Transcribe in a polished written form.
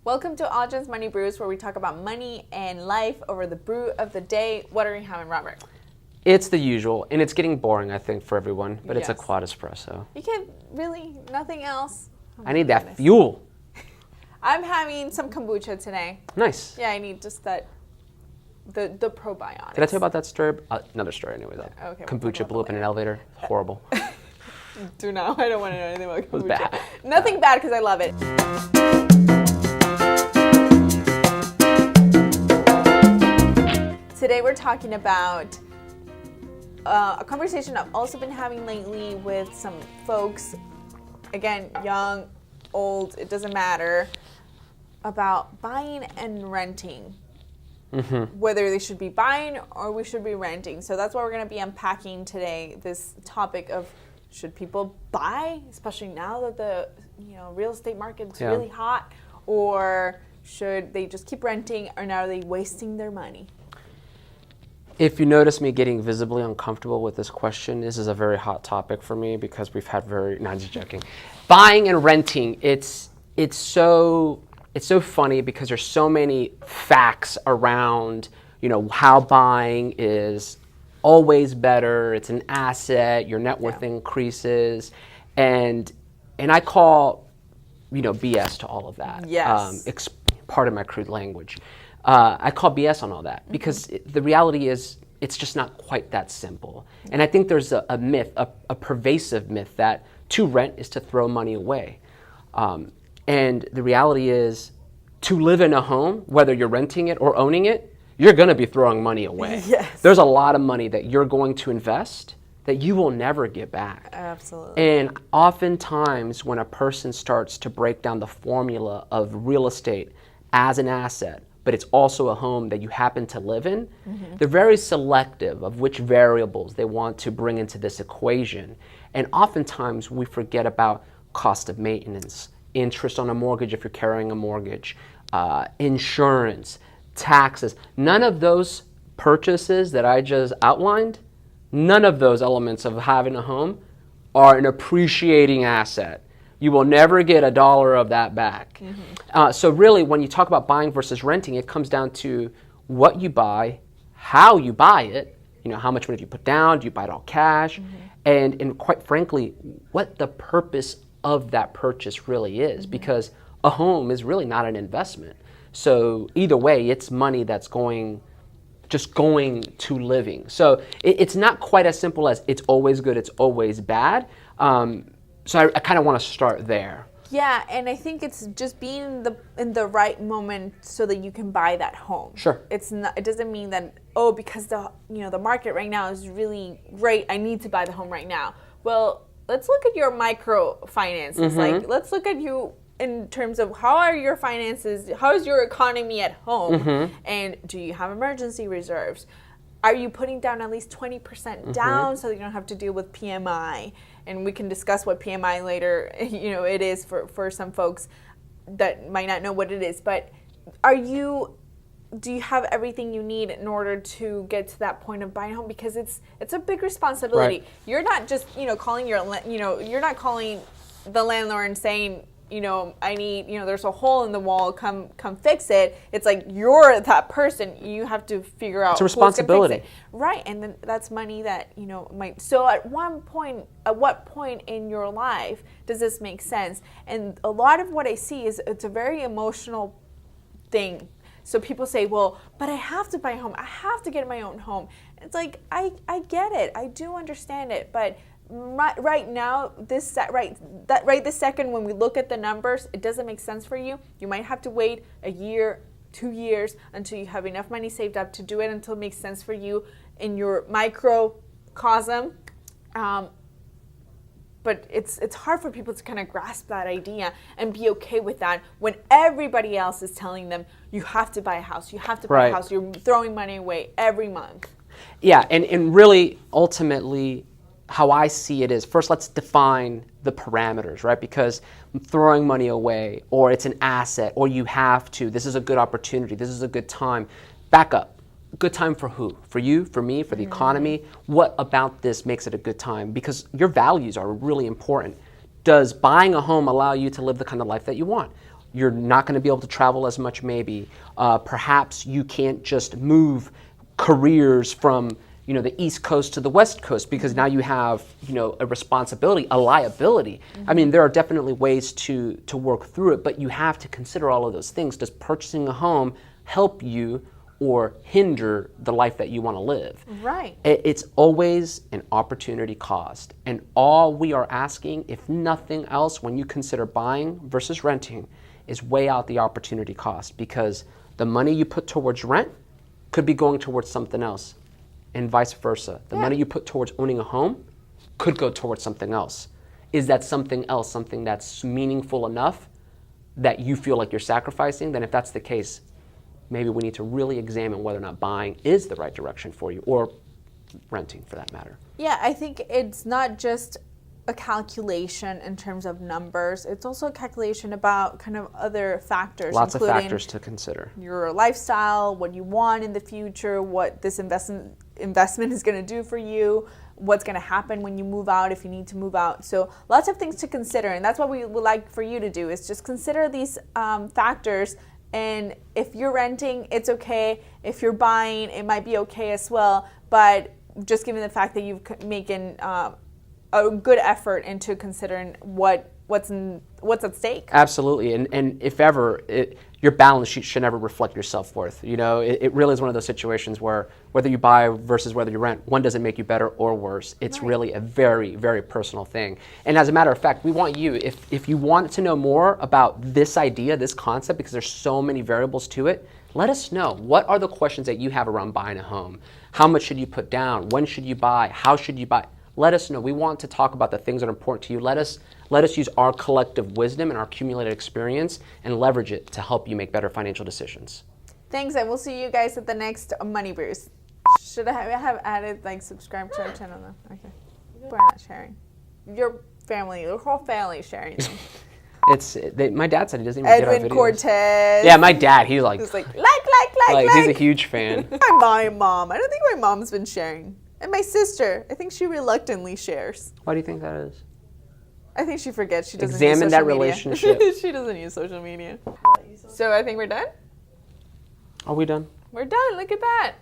Welcome to AllGen's Money Brews, where we talk about money and life over the brew of the day. What are you having, Robert? It's the usual, and it's getting boring, I think, for everyone, but Yes. it's a quad espresso. You can't really, nothing else. Oh I need my that goodness. fuel. I'm having some kombucha today. Nice. Yeah, I need just that, the probiotics. Did I tell you about that story? Another story anyway, though. Okay, we'll talk Kombucha about blew up that in an elevator. Horrible. Do now. I don't want to know anything about kombucha. was bad. Nothing bad because I love it. Today we're talking about a conversation I've also been having lately with some folks, again, young, old, it doesn't matter, about buying and renting. Whether they should be buying or we should be renting. So that's what we're going to be unpacking today, this topic of should people buy, especially now that the real estate market's really hot, or should they just keep renting, or now are they wasting their money? If you notice me getting visibly uncomfortable with this question, this is a very hot topic for me because we've had no, I'm just joking. Buying and renting, it's so funny because there's so many facts around, how buying is always better. It's an asset. Your net worth increases, and I call, BS to all of that. Yes. Pardon my crude language. I call BS on all that because the reality is it's just not quite that simple. And I think there's a myth, a pervasive myth that to rent is to throw money away. And the reality is to live in a home, whether you're renting it or owning it, you're going to be throwing money away. Yes. There's a lot of money that you're going to invest that you will never get back. Absolutely. And oftentimes when a person starts to break down the formula of real estate as an asset, but it's also a home that you happen to live in, they're very selective of which variables they want to bring into this equation. And oftentimes we forget about cost of maintenance, interest on a mortgage if you're carrying a mortgage, insurance, taxes. None of those purchases that I just outlined, none of those elements of having a home are an appreciating asset. You will never get $1 of that back. So really, when you talk about buying versus renting, it comes down to what you buy, how you buy it, how much money do you put down, do you buy it all cash, and quite frankly, what the purpose of that purchase really is, because a home is really not an investment. So either way, it's money that's just going to living. So it's not quite as simple as it's always good, it's always bad. So I kind of want to start there. Yeah, and I think it's just being in the right moment so that you can buy that home. Sure. It's not. It doesn't mean that because the market right now is really great, I need to buy the home right now. Well, let's look at your microfinances. Like, let's look at you in terms of how are your finances, how is your economy at home, and do you have emergency reserves? Are you putting down at least 20% down so that you don't have to deal with PMI? And we can discuss what PMI later, it is for some folks that might not know what it is. But do you have everything you need in order to get to that point of buying a home? Because it's a big responsibility. Right. You're not just, calling you're not calling the landlord and saying, I need, there's a hole in the wall, come fix it. It's like you're that person. You have to figure out It's a responsibility. who's gonna fix it. Right, and then that's money that, might. So at what point in your life does this make sense? And a lot of what I see is it's a very emotional thing. So people say, well, but I have to buy a home. I have to get my own home. It's like, I get it. I do understand it, but right now, this second, when we look at the numbers, it doesn't make sense for you. You might have to wait a year, 2 years until you have enough money saved up to do it, until it makes sense for you in your microcosm. But it's hard for people to kind of grasp that idea and be okay with that when everybody else is telling them you have to buy a house, you have to buy a house, you're throwing money away every month. Yeah, and really, ultimately, how I see it is, first let's define the parameters, right? Because throwing money away, or it's an asset, or you have to, this is a good opportunity, this is a good time. Back up. Good time for who? For you, for me, for the economy? What about this makes it a good time? Because your values are really important. Does buying a home allow you to live the kind of life that you want? You're not going to be able to travel as much maybe. Perhaps you can't just move careers from the East Coast to the West Coast because now you have a responsibility, a liability. I mean, there are definitely ways to work through it, but you have to consider all of those things. Does purchasing a home help you or hinder the life that you want to live? Right. It's always an opportunity cost. And all we are asking, if nothing else, when you consider buying versus renting, is weigh out the opportunity cost, because the money you put towards rent could be going towards something else, and vice versa. The money you put towards owning a home could go towards something else. Is that something else something that's meaningful enough that you feel like you're sacrificing? Then if that's the case, maybe we need to really examine whether or not buying is the right direction for you, or renting for that matter. Yeah, I think it's not just a calculation in terms of numbers. It's also a calculation about kind of other factors. Lots of factors to consider. Your lifestyle, what you want in the future, what this investment is going to do for you, what's going to happen when you move out, if you need to move out. So lots of things to consider, and that's what we would like for you to do, is just consider these factors. And if you're renting, it's okay. If you're buying, it might be okay as well. But just given the fact that you've making a good effort into considering what's at stake. Absolutely, and if ever, your balance sheet should never reflect your self-worth. It really is one of those situations where whether you buy versus whether you rent, one doesn't make you better or worse. It's really a very, very personal thing. And as a matter of fact, we want you, if you want to know more about this idea, this concept, because there's so many variables to it, let us know. What are the questions that you have around buying a home? How much should you put down? When should you buy? How should you buy? Let us know. We want to talk about the things that are important to you. Let us use our collective wisdom and our accumulated experience and leverage it to help you make better financial decisions. Thanks, and we'll see you guys at the next Money Brews. Should I have added subscribe to our channel now? Okay. We're not sharing. Your whole family is sharing. My dad said he doesn't even get our videos. Edwin Cortez. Yeah, my dad, he's like. He's like. He's a huge fan. My mom. I don't think my mom's been sharing. And my sister, I think she reluctantly shares. Why do you think that is? I think she forgets she doesn't Examine use social that media. relationship. She doesn't use social media. So I think we're done? Are we done? We're done. Look at that.